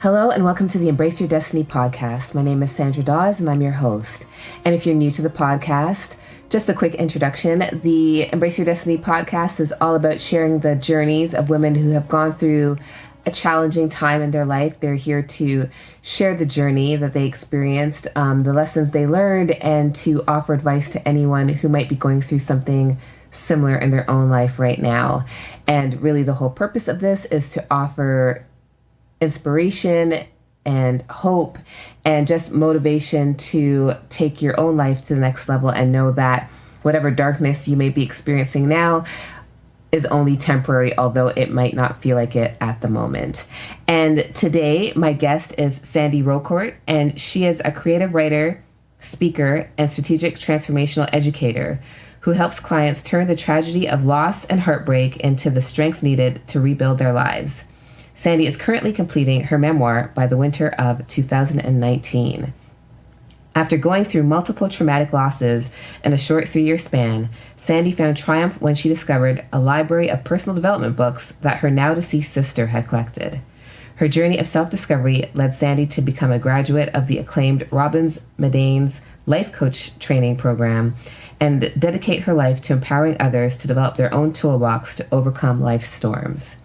Hello and welcome to the Embrace Your Destiny podcast. My name is Sandra Dawes and I'm your host. And if you're new to the podcast, just a quick introduction. The Embrace Your Destiny podcast is all about sharing the journeys of women who have gone through a challenging time in their life. They're here to share the journey that they experienced, the lessons they learned, and to offer advice to anyone who might be going through something similar in their own life right now. And really the whole purpose of this is to offer inspiration and hope and just motivation to take your own life to the next level and know that whatever darkness you may be experiencing now is only temporary, although it might not feel like it at the moment. And today, my guest is Sandy Rocourt, and she is a creative writer, speaker, and strategic transformational educator who helps clients turn the tragedy of loss and heartbreak into the strength needed to rebuild their lives. Sandy is currently completing her memoir by the winter of 2019. After going through multiple traumatic losses in a short 3-year span, Sandy found triumph when she discovered a library of personal development books that her now-deceased sister had collected. Her journey of self-discovery led Sandy to become a graduate of the acclaimed Robbins-Madanes life coach training program and dedicate her life to empowering others to develop their own toolbox to overcome life's storms.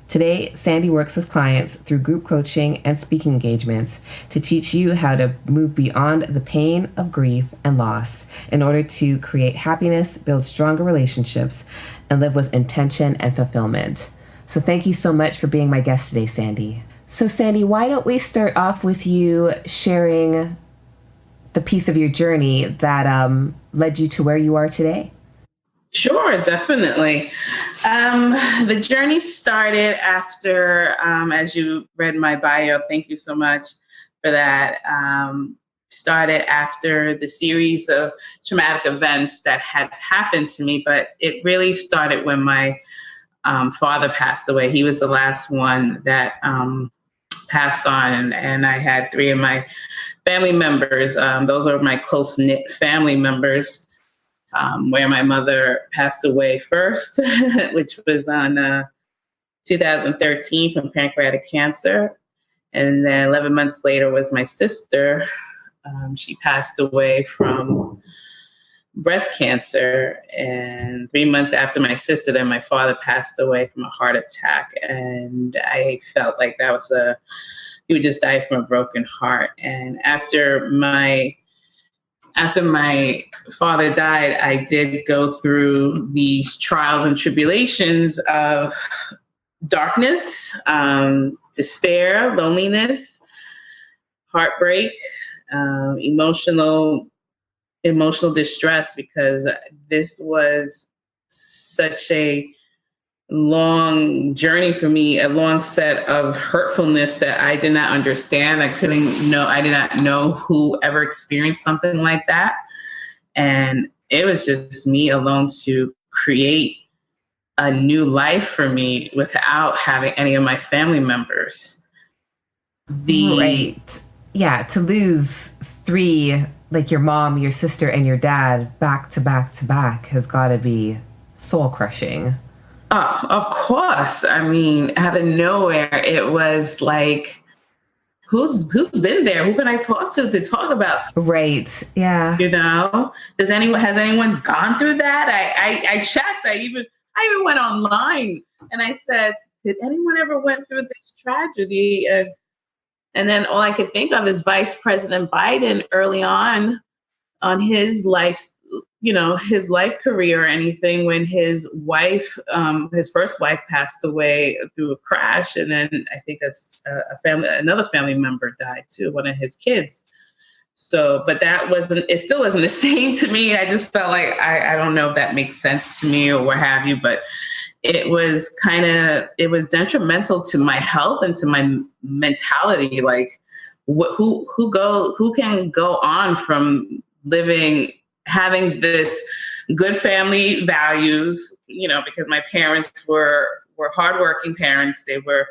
Today, Sandy works with clients through group coaching and speaking engagements to teach you how to move beyond the pain of grief and loss in order to create happiness, build stronger relationships, and live with intention and fulfillment. So thank you so much for being my guest today, Sandy. So Sandy, why don't we start off with you sharing the piece of your journey that led you to where you are today? Sure, definitely. The journey started after, as you read my bio, thank you so much for that, started after the series of traumatic events that had happened to me, but it really started when my father passed away. He was the last one that passed on, and I had 3 of my family members. Those are my close-knit family members. Where my mother passed away first, which was on 2013 from pancreatic cancer. And then 11 months later was my sister. She passed away from breast cancer. And 3 months after my sister, then my father passed away from a heart attack. And I felt like that was he would just die from a broken heart. And after my father died, I did go through these trials and tribulations of darkness, despair, loneliness, heartbreak, emotional distress, because this was such a long journey for me, a long set of hurtfulness that I did not understand. I did not know who ever experienced something like that. And it was just me alone to create a new life for me without having any of my family members. Right. Yeah, to lose 3, like your mom, your sister, and your dad back to back to back has got to be soul crushing. Oh, of course. I mean, out of nowhere, it was like, who's been there? Who can I talk to talk about? Right. Yeah. Has anyone gone through that? I checked. I even went online and I said, did anyone ever went through this tragedy? And then all I could think of is Vice President Biden early on his life, his life career or anything, when his wife, his first wife passed away through a crash. And then I think another family member died too, one of his kids. So, but it still wasn't the same to me. I just felt like, I don't know if that makes sense to me or what have you, but it was detrimental to my health and to my mentality. Like who can go on from having this good family values, because my parents were hardworking parents. They were,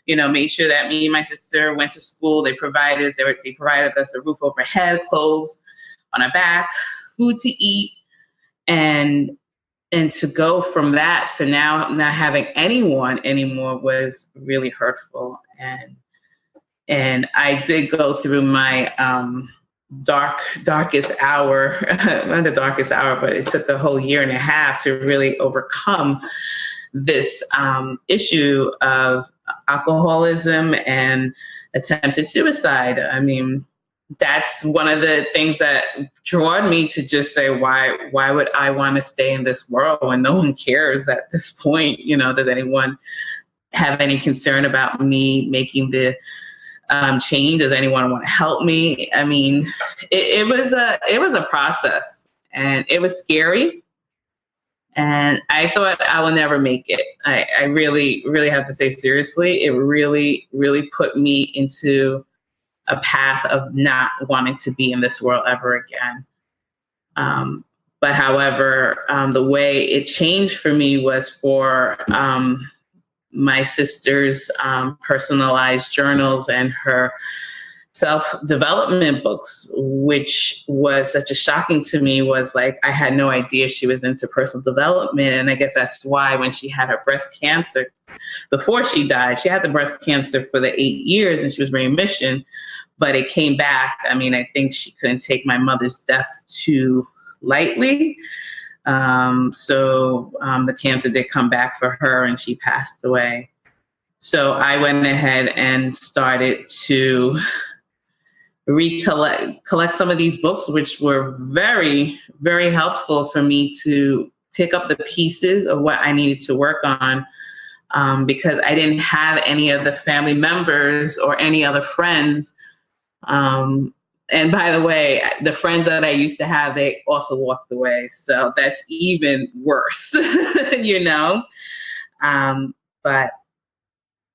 made sure that me and my sister went to school. They provided us a roof over our head, clothes on our back, food to eat. And to go from that to now not having anyone anymore was really hurtful. And And I did go through my darkest hour, not the darkest hour, but it took a whole year and a half to really overcome this issue of alcoholism and attempted suicide. I mean, that's one of the things that drew me to just say, why would I want to stay in this world when no one cares at this point? You know, does anyone have any concern about me making the change? Does anyone want to help me? I mean, it was a process, and it was scary. And I thought I will never make it. I really, really have to say seriously, it really, really put me into a path of not wanting to be in this world ever again. But however, the way it changed for me was for my sister's personalized journals and her self-development books, which was such a shocking to me. Was like, I had no idea she was into personal development. And I guess that's why when she had her breast cancer, before she died, she had the breast cancer for the 8 years and she was in remission, but it came back. I mean, I think she couldn't take my mother's death too lightly. So the cancer did come back for her and she passed away. So I went ahead and started to collect some of these books, which were very, very helpful for me to pick up the pieces of what I needed to work on, because I didn't have any of the family members or any other friends. And by the way, the friends that I used to have, they also walked away. So that's even worse, you know? But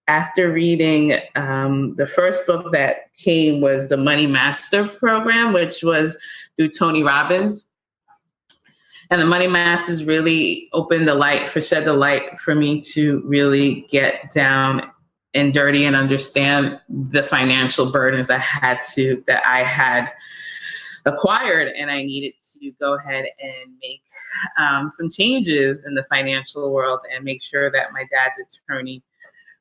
after reading the first book that came was the Money Master program, which was through Tony Robbins. And the Money Masters really shed the light for me to really get down and dirty and understand the financial burdens that I had acquired. And I needed to go ahead and make some changes in the financial world and make sure that my dad's attorney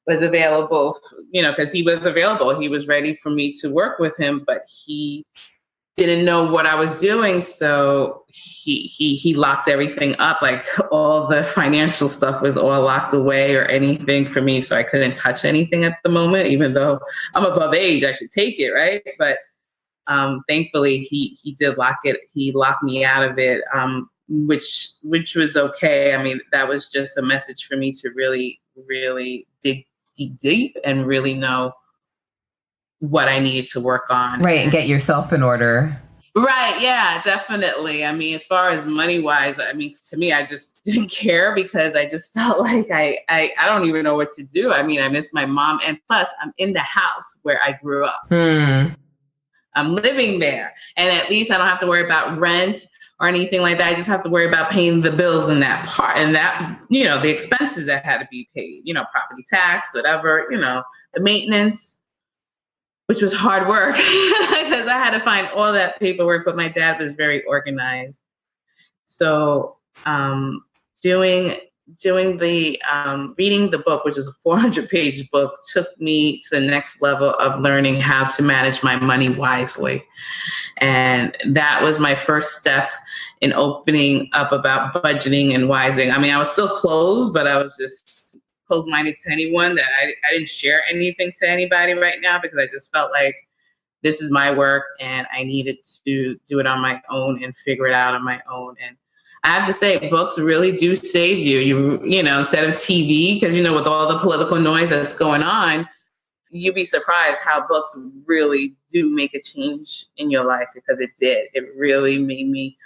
was available, you know, because he was available. He was ready for me to work with him, but he didn't know what I was doing. So he locked everything up. Like all the financial stuff was all locked away or anything for me. So I couldn't touch anything at the moment, even though I'm above age, I should take it. Right. But thankfully he did lock it. He locked me out of it, which was okay. I mean, that was just a message for me to really, really dig deep and really know what I needed to work on. Right. And get yourself in order. Right. Yeah, definitely. I mean, as far as money wise, I mean, to me, I just didn't care because I just felt like I don't even know what to do. I mean, I miss my mom. And plus I'm in the house where I grew up. I'm living there. And at least I don't have to worry about rent or anything like that. I just have to worry about paying the bills in that part and that, you know, the expenses that had to be paid, you know, property tax, whatever, you know, the maintenance, which was hard work because I had to find all that paperwork, but my dad was very organized. So reading the book, which is a 400-page book, took me to the next level of learning how to manage my money wisely. And that was my first step in opening up about budgeting and wising. I mean, I was still closed, but I was just closed-minded to anyone that I didn't share anything to anybody right now because I just felt like this is my work and I needed to do it on my own and figure it out on my own. And I have to say, books really do save you. You know, instead of TV, because, you know, with all the political noise that's going on, you'd be surprised how books really do make a change in your life, because it did. It really made me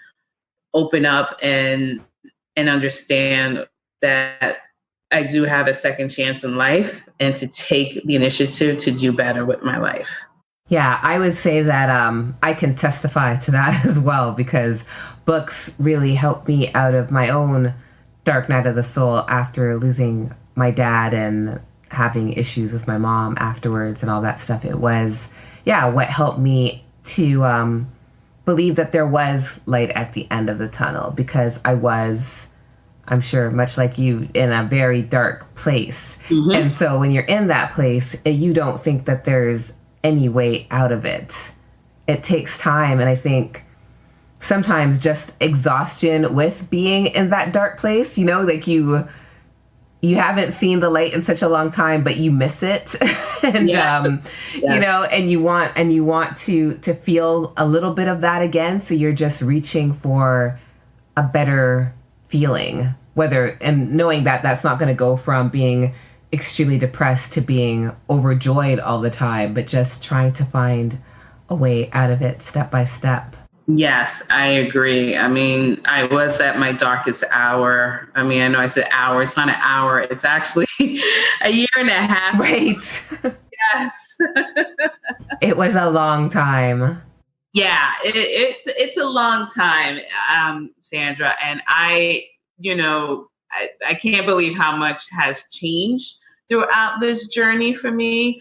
open up and understand that I do have a second chance in life and to take the initiative to do better with my life. Yeah, I would say that I can testify to that as well, because books really helped me out of my own dark night of the soul after losing my dad and having issues with my mom afterwards and all that stuff. It was, what helped me to believe that there was light at the end of the tunnel, because I was, I'm sure, much like you, in a very dark place. Mm-hmm. And so when you're in that place, you don't think that there's any way out of it. It takes time. And I think sometimes just exhaustion with being in that dark place, you know, like you haven't seen the light in such a long time, but you miss it. And, Yes. you know, and you want to feel a little bit of that again. So you're just reaching for a better feeling, and knowing that that's not going to go from being extremely depressed to being overjoyed all the time, but just trying to find a way out of it step by step. Yes, I agree. I mean, I was at my darkest hour. I mean, I know I said hour. It's not an hour. It's actually a year and a half. Right. Yes. It was a long time. Yeah, it's a long time, Sandra. And I can't believe how much has changed throughout this journey for me,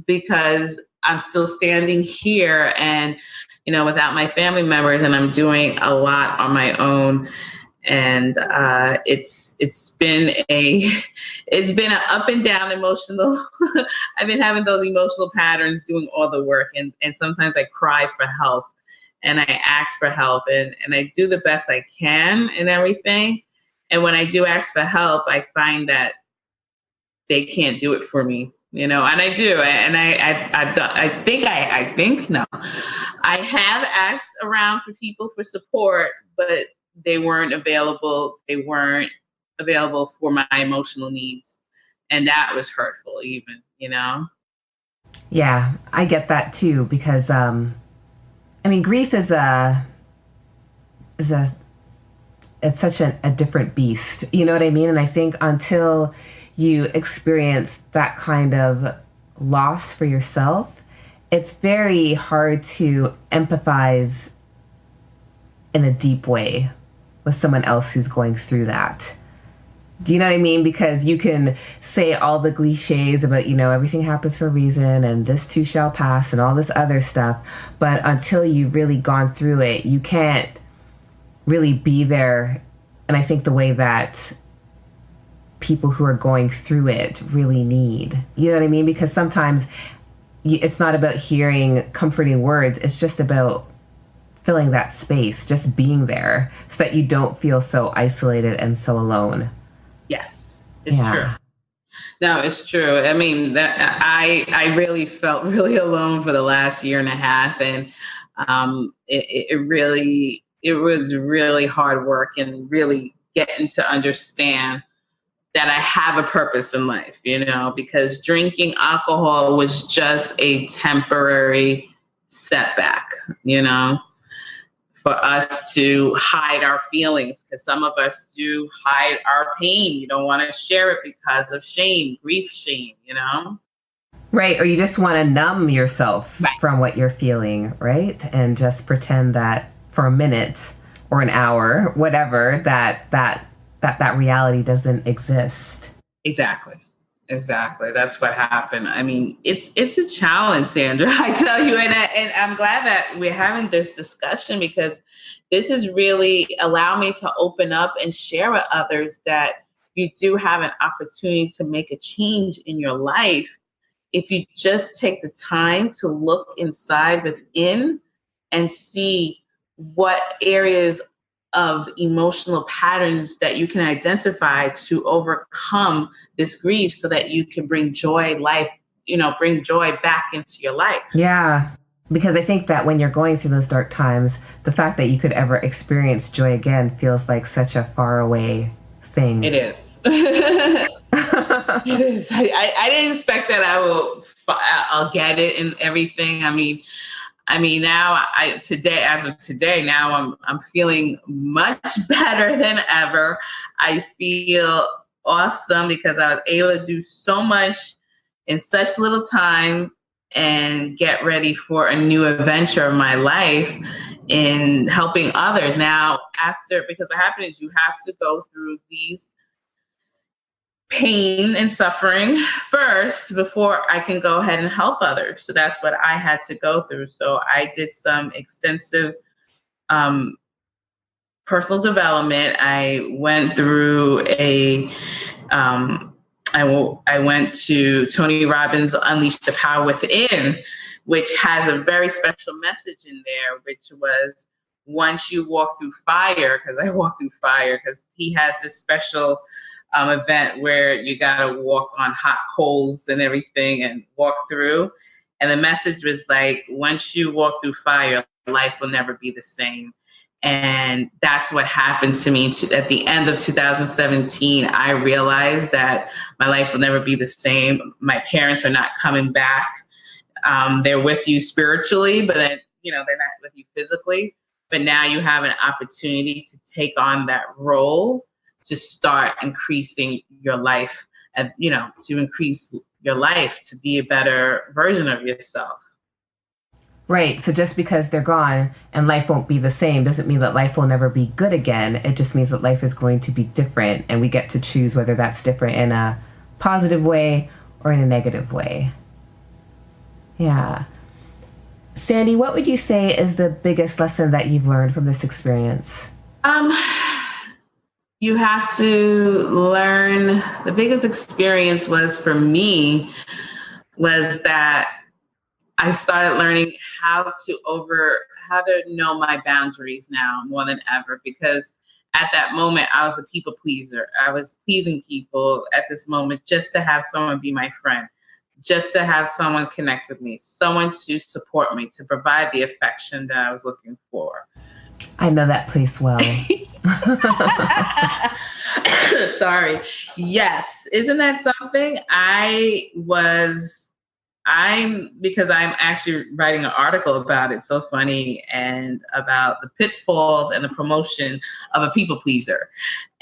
because I'm still standing here and, without my family members, and I'm doing a lot on my own. And it's been an up and down emotional. I've been having those emotional patterns doing all the work, and sometimes I cry for help, and I ask for help, and I do the best I can and everything. And when I do ask for help, I find that they can't do it for me, and I do. And I've done, I have asked around for people for support, but they weren't available. They weren't available for my emotional needs. And that was hurtful even, Yeah, I get that too, because, grief is it's such a different beast. You know what I mean? And I think until you experience that kind of loss for yourself, it's very hard to empathize in a deep way with someone else who's going through that. Do you know what I mean? Because you can say all the cliches about, everything happens for a reason and this too shall pass and all this other stuff. But until you've really gone through it, you can't really be there. And I think the way that people who are going through it really need, you know what I mean? Because sometimes it's not about hearing comforting words. It's just about filling that space, just being there so that you don't feel so isolated and so alone. Yes, it's true. No, it's true. I mean, that I really felt really alone for the last year and a half, and it was really hard work, and really getting to understand that I have a purpose in life, because drinking alcohol was just a temporary setback, for us to hide our feelings, because some of us do hide our pain. You don't want to share it because of shame, grief, shame, Right. Or you just want to numb yourself Right. from what you're feeling, right? And just pretend that for a minute or an hour, whatever, that reality doesn't exist. Exactly. That's what happened. I mean, it's a challenge, Sandra, I tell you. And I'm glad that we're having this discussion, because this has really allowed me to open up and share with others that you do have an opportunity to make a change in your life if you just take the time to look inside within and see what areas of emotional patterns that you can identify to overcome this grief, so that you can bring joy back into your life. Yeah. Because I think that when you're going through those dark times, the fact that you could ever experience joy again feels like such a far away thing. It is. It is. I didn't expect that I'll get it and everything. I mean, now as of today, now I'm feeling much better than ever. I feel awesome because I was able to do so much in such little time and get ready for a new adventure of my life in helping others. Now, because what happened is you have to go through these pain and suffering first before I can go ahead and help others. So that's what I had to go through. So I did some extensive personal development. I went through I went to Tony Robbins' Unleash the Power Within, which has a very special message in there, which was once you walk through fire, because I walk through fire, because he has this special event where you got to walk on hot coals and everything and walk through. And the message was like, once you walk through fire, life will never be the same. And that's what happened to me at the end of 2017. I realized that my life will never be the same. My parents are not coming back. They're with you spiritually, but then, they're not with you physically. But now you have an opportunity to take on that role to start increasing your life, and, to increase your life to be a better version of yourself. Right. So just because they're gone and life won't be the same doesn't mean that life will never be good again. It just means that life is going to be different, and we get to choose whether that's different in a positive way or in a negative way. Yeah. Sandy, what would you say is the biggest lesson that you've learned from this experience? You have to learn. The biggest experience for me was that I started learning how to know my boundaries now more than ever, because at that moment I was a people pleaser. I was pleasing people at this moment just to have someone be my friend, just to have someone connect with me, someone to support me, to provide the affection that I was looking for. I know that place well. Sorry. Yes. Isn't that something? Because I'm actually writing an article about it. So funny. And about the pitfalls and the promotion of a people pleaser.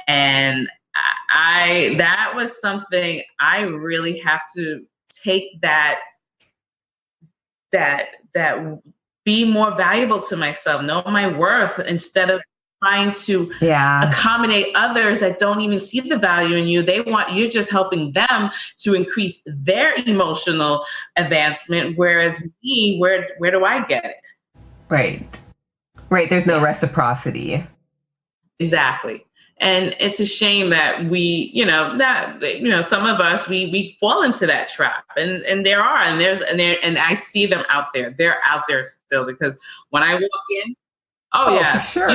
And that was something I really have to take that be more valuable to myself, know my worth, instead of trying to accommodate others that don't even see the value in you. You're just helping them to increase their emotional advancement. Whereas me, where do I get it? Right. There's no reciprocity. Exactly. And it's a shame that some of us, we fall into that trap, and I see them out there. They're out there still, because when I walk in, for sure.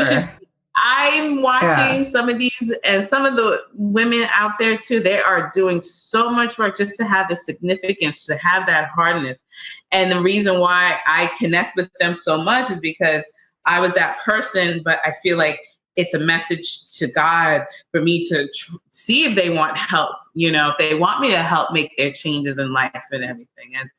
I'm watching some of these, and some of the women out there too, they are doing so much work just to have the significance, to have that hardness. And the reason why I connect with them so much is because I was that person, but I feel like it's a message to God for me to see if they want help, if they want me to help make their changes in life and everything. And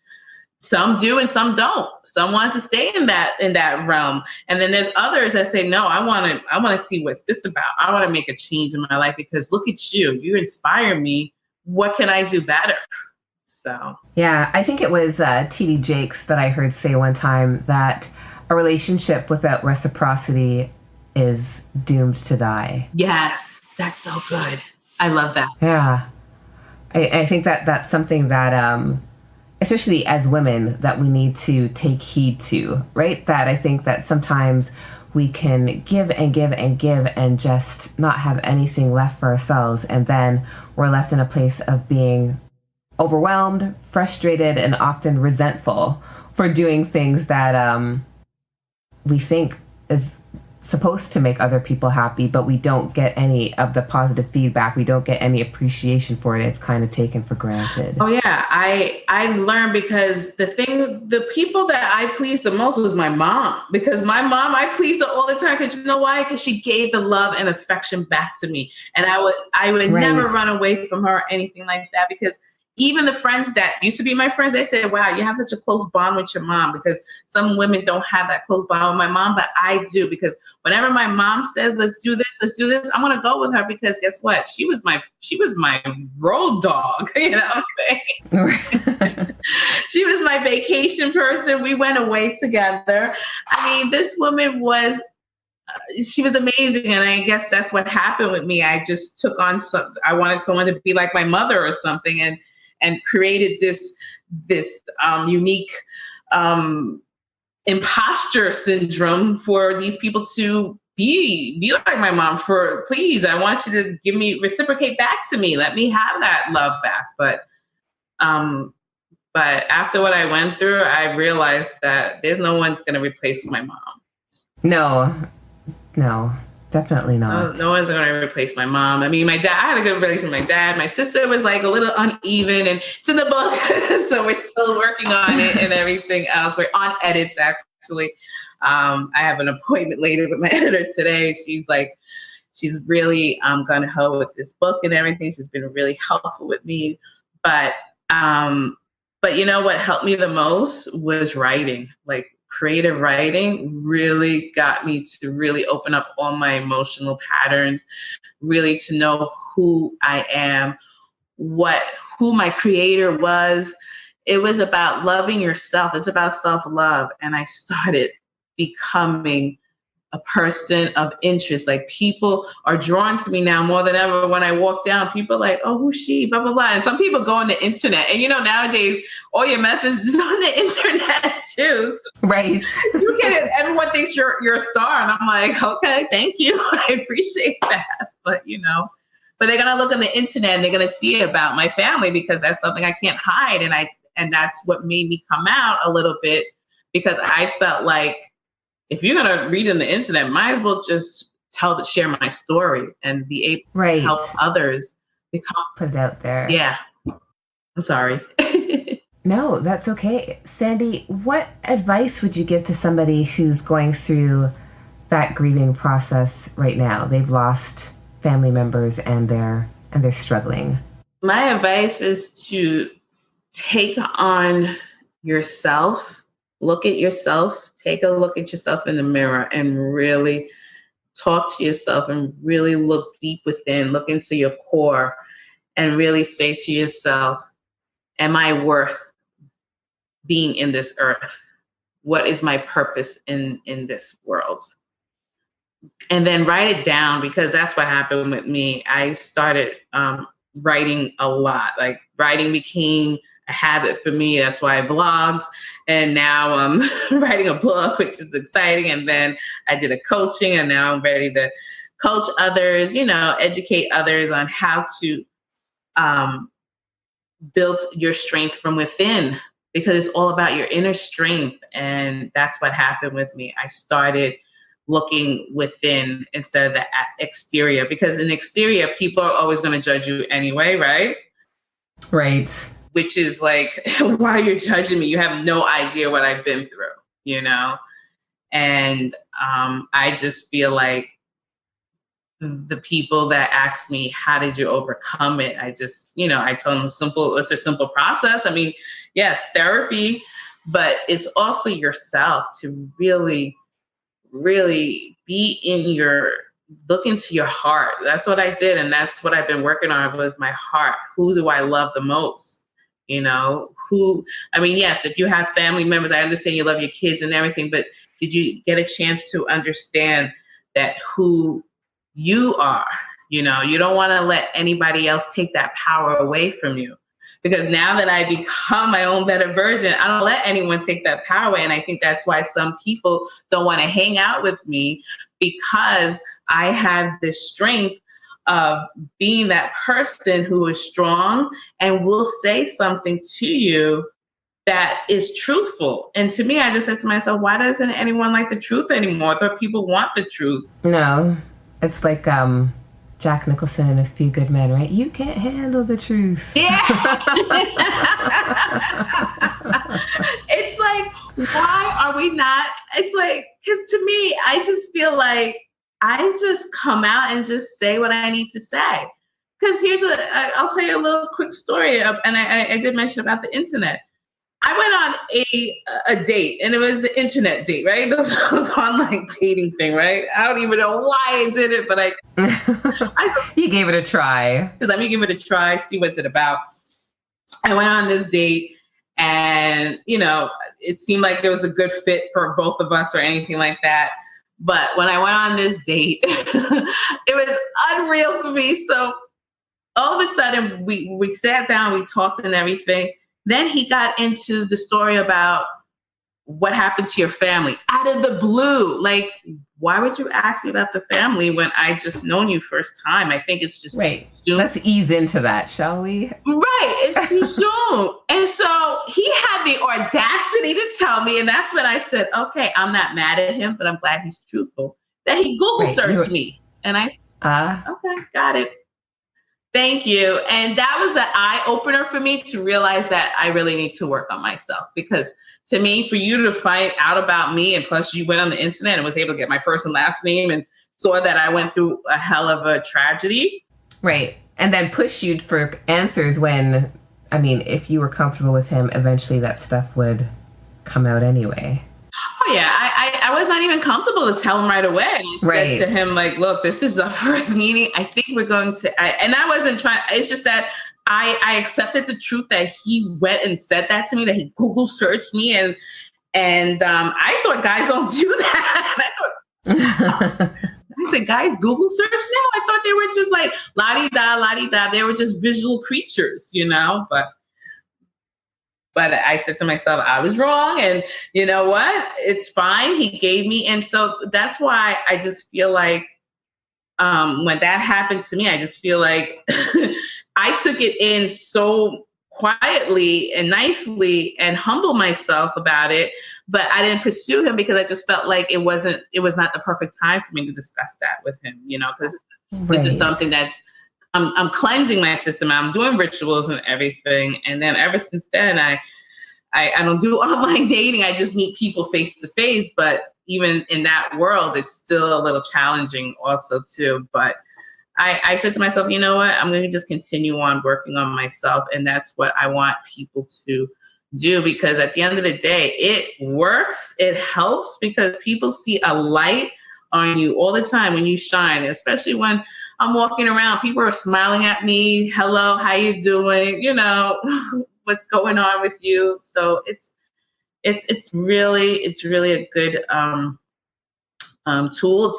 some do and some don't. Some want to stay in that realm. And then there's others that say, no, I want to see what's this about. I want to make a change in my life, because look at you. You inspire me. What can I do better? So. Yeah, I think it was T.D. Jakes that I heard say one time that a relationship without reciprocity is doomed to die. Yes, that's so good. I love that. Yeah. I think that's something that, especially as women, that we need to take heed to, right? That I think that sometimes we can give and give and give and just not have anything left for ourselves. And then we're left in a place of being overwhelmed, frustrated, and often resentful for doing things that we think is supposed to make other people happy, but we don't get any of the positive feedback. We don't get any appreciation for it. It's kind of taken for granted. Oh yeah. I learned, because the people that I pleased the most was my mom, because my mom, I pleased her all the time. Because you know why? Because she gave the love and affection back to me. And I would never run away from her or anything like that, because even the friends that used to be my friends, they said, wow, you have such a close bond with your mom, because some women don't have that close bond with my mom, but I do, because whenever my mom says, let's do this, I'm going to go with her, because guess what? She was my road dog. You know what I'm saying? She was my vacation person. We went away together. I mean, this woman she was amazing. And I guess that's what happened with me. I just took on I wanted someone to be like my mother or something, and created this unique imposter syndrome for these people to be like my mom please. I want you to reciprocate back to me. Let me have that love back. But after what I went through, I realized that there's no one's going to replace my mom. No, definitely not. No one's going to replace my mom. I mean, my dad, I had a good relationship with my dad. My sister was like a little uneven, and it's in the book. So we're still working on it and everything else. We're on edits, actually. I have an appointment later with my editor today. She's really gonna help with this book and everything. She's been really helpful with me. But you know what helped me the most was writing. Like, creative writing really got me to really open up all my emotional patterns, really to know who I am, who my creator was. It was about loving yourself. It's about self-love. And I started becoming a person of interest. Like, people are drawn to me now more than ever. When I walk down, people are like, oh, who's she? Blah, blah, blah. And some people go on the internet. And nowadays, all your messages on the internet too. So right. You get it. Everyone thinks you're a star. And I'm like, okay, thank you. I appreciate that. But they're going to look on the internet and they're going to see about my family, because that's something I can't hide. And that's what made me come out a little bit, because I felt like, if you're going to read on the internet, might as well just share my story and be able to help others put it out there. Yeah. I'm sorry. No, that's okay. Sandy, what advice would you give to somebody who's going through that grieving process right now? They've lost family members and they're struggling. My advice is to take on yourself. Look at yourself, take a look at yourself in the mirror, and really talk to yourself and really look deep within, look into your core, and really say to yourself, am I worth being in this earth? What is my purpose in this world? And then write it down, because that's what happened with me. I started writing a lot. Like, writing became a habit for me. That's why I blogged. And now I'm writing a book, which is exciting. And then I did a coaching, and now I'm ready to coach others, educate others on how to build your strength from within, because it's all about your inner strength. And that's what happened with me. I started looking within instead of the exterior, because in the exterior, people are always going to judge you anyway, right? Right. Which is like, why you're judging me? You have no idea what I've been through, And I just feel like the people that ask me, how did you overcome it? I just, I tell them it's a simple process. I mean, yes, therapy, but it's also yourself to really, really look into your heart. That's what I did. And that's what I've been working on, was my heart. Who do I love the most? Yes, if you have family members, I understand you love your kids and everything, but did you get a chance to understand that who you are? You don't want to let anybody else take that power away from you. Because now that I become my own better version, I don't let anyone take that power away. And I think that's why some people don't want to hang out with me, because I have this strength of being that person who is strong and will say something to you that is truthful. And to me, I just said to myself, why doesn't anyone like the truth anymore? I thought people want the truth. No, it's like Jack Nicholson in A Few Good Men, right? You can't handle the truth. Yeah. It's like, why are we not? It's like, because to me, I just feel like I just come out and just say what I need to say. Because I'll tell you a little quick story. And I did mention about the internet. I went on a date, and it was an internet date, right? Those online dating thing, right? I don't even know why I did it, but you gave it a try. Let me give it a try, see what's it about. I went on this date, and, it seemed like it was a good fit for both of us or anything like that. But when I went on this date, it was unreal for me. So all of a sudden, we sat down, we talked and everything. Then he got into the story about what happened to your family out of the blue. Like, why would you ask me about the family when I just known you first time? I think it's just right. soon. Let's ease into that, shall we? Right. It's too soon. And so he had the audacity to tell me, and that's when I said, okay, I'm not mad at him, but I'm glad he's truthful, that he Google searched me. And I okay, got it. Thank you. And that was an eye opener for me to realize that I really need to work on myself, because to me, for you to find out about me, and plus you went on the internet and was able to get my first and last name and saw that I went through a hell of a tragedy. Right. And then push you for answers when, I mean, if you were comfortable with him, eventually that stuff would come out anyway. Oh, yeah. I was not even comfortable to tell him right away. I said to him, like, look, this is the first meeting. I think we're going to, and I wasn't trying, it's just that I accepted the truth that he went and said that to me, that he Google searched me. And I thought guys don't do that. I said, guys Google search now? I thought they were just like la-di-da, la-di-da. They were just visual creatures, you know, but I said to myself, I was wrong. And you know what? It's fine. He gave me. And so that's why I just feel like when that happened to me, I just feel like I took it in so quietly and nicely and humbled myself about it. But I didn't pursue him because I just felt like it was not the perfect time for me to discuss that with him, you know, because this is something that's, I'm cleansing my system. I'm doing rituals and everything. And then ever since then, I don't do online dating. I just meet people face to face. But even in that world, it's still a little challenging also too. But I said to myself, you know what? I'm going to just continue on working on myself. And that's what I want people to do, because at the end of the day, it works. It helps because people see a light on you all the time when you shine, especially when I'm walking around, people are smiling at me. Hello, how you doing? You know, what's going on with you? So it's really a good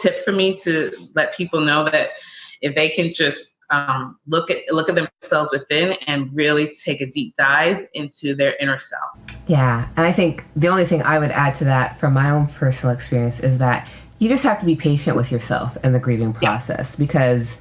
tip for me to let people know that if they can just look at themselves within and really take a deep dive into their inner self. Yeah. And I think the only thing I would add to that from my own personal experience is that you just have to be patient with yourself in the grieving process, because,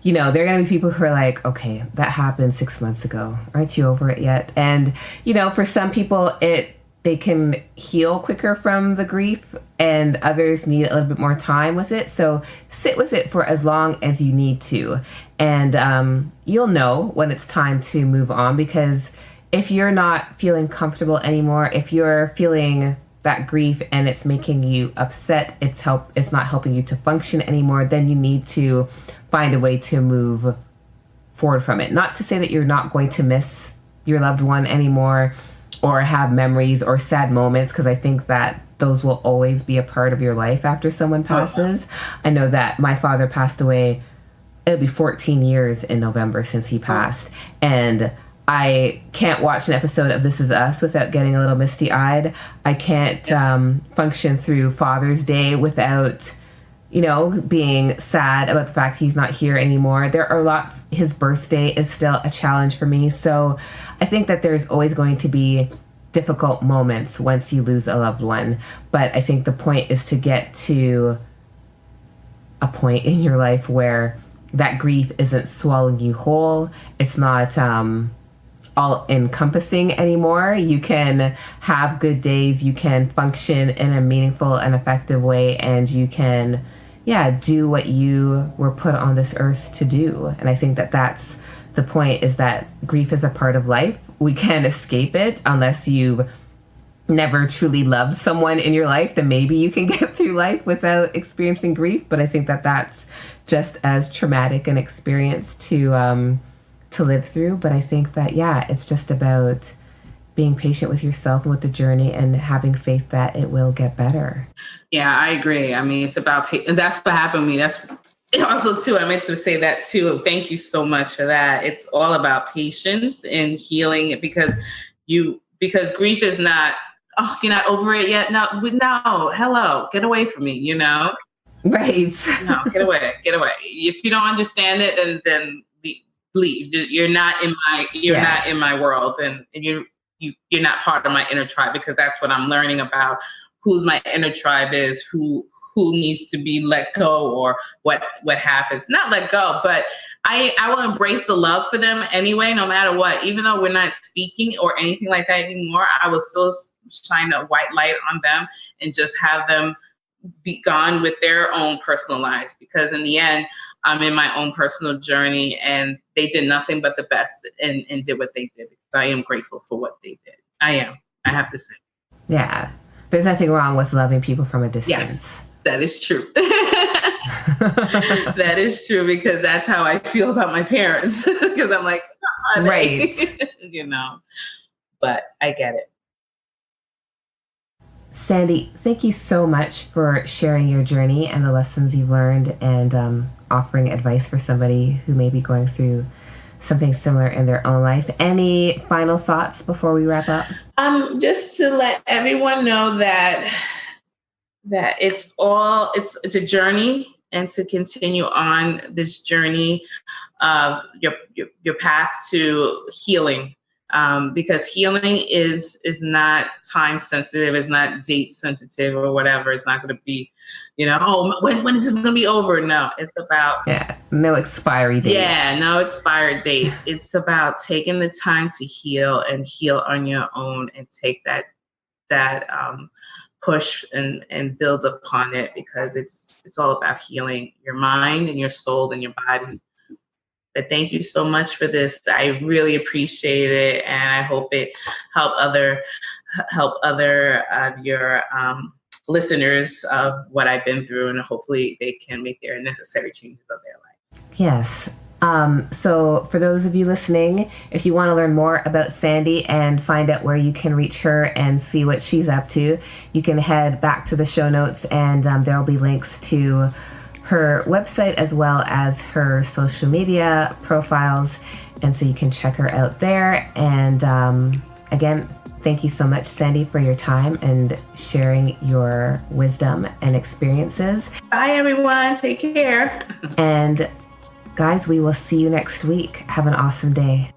you know, there are going to be people who are like, okay, that happened 6 months ago. Aren't you over it yet? And, you know, for some people, they can heal quicker from the grief, and others need a little bit more time with it. So sit with it for as long as you need to. And you'll know when it's time to move on, because if you're not feeling comfortable anymore, if you're feeling that grief and it's making you upset, it's not helping you to function anymore, then you need to find a way to move forward from it. Not to say that you're not going to miss your loved one anymore or have memories or sad moments, because I think that those will always be a part of your life after someone passes. I know that my father passed away, it'll be 14 years in November since he passed. And I can't watch an episode of This Is Us without getting a little misty-eyed. I can't function through Father's Day without, you know, being sad about the fact he's not here anymore. There are lots. His birthday is still a challenge for me. So I think that there's always going to be difficult moments once you lose a loved one. But I think the point is to get to a point in your life where that grief isn't swallowing you whole. It's not all encompassing anymore. You can have good days, you can function in a meaningful and effective way, and you can, do what you were put on this earth to do. And I think that that's the point, is that grief is a part of life. We can't escape it unless you've never truly loved someone in your life. Then maybe you can get through life without experiencing grief. But I think that that's just as traumatic an experience to live through. But I think that, it's just about being patient with yourself and with the journey and having faith that it will get better. Yeah, I agree. I mean, it's about, that's what happened to me. That's also too, I meant to say that too. Thank you so much for that. It's all about patience and healing, because grief is not, oh, you're not over it yet. No, hello, get away from me, you know? Right. No, get away. If you don't understand it, then leave. You're not in my world, and you're not part of my inner tribe, because that's what I'm learning about whose my inner tribe is, who who needs to be let go or what happens. Not let go, but I will embrace the love for them anyway, no matter what. Even though we're not speaking or anything like that anymore, I will still shine a white light on them and just have them be gone with their own personal lives. Because in the end, I'm in my own personal journey, and they did nothing but the best and did what they did. I am grateful for what they did. I have to say. Yeah. There's nothing wrong with loving people from a distance. Yes, that is true. That is true, because that's how I feel about my parents. Because I'm like, right. But I get it. Sandy, thank you so much for sharing your journey and the lessons you've learned, and offering advice for somebody who may be going through something similar in their own life. Any final thoughts before we wrap up? Just to let everyone know that it's a journey, and to continue on this journey of your path to healing. Because healing is not time sensitive, it's not date sensitive or whatever. It's not going to be, when is this going to be over? No, it's about no expiry date. Yeah, no expired date. It's about taking the time to heal and heal on your own, and take that push and build upon it, because it's all about healing your mind and your soul and your body. But thank you so much for this. I really appreciate it, and I hope it help other of your listeners of what I've been through, and hopefully they can make their necessary changes of their life. Yes. So for those of you listening, if you want to learn more about Sandy and find out where you can reach her and see what she's up to, you can head back to the show notes, and there will be links to her website as well as her social media profiles, and so you can check her out there. And again, thank you so much, Sandy, for your time and sharing your wisdom and experiences. Bye, everyone. Take care. And guys, we will see you next week. Have an awesome day.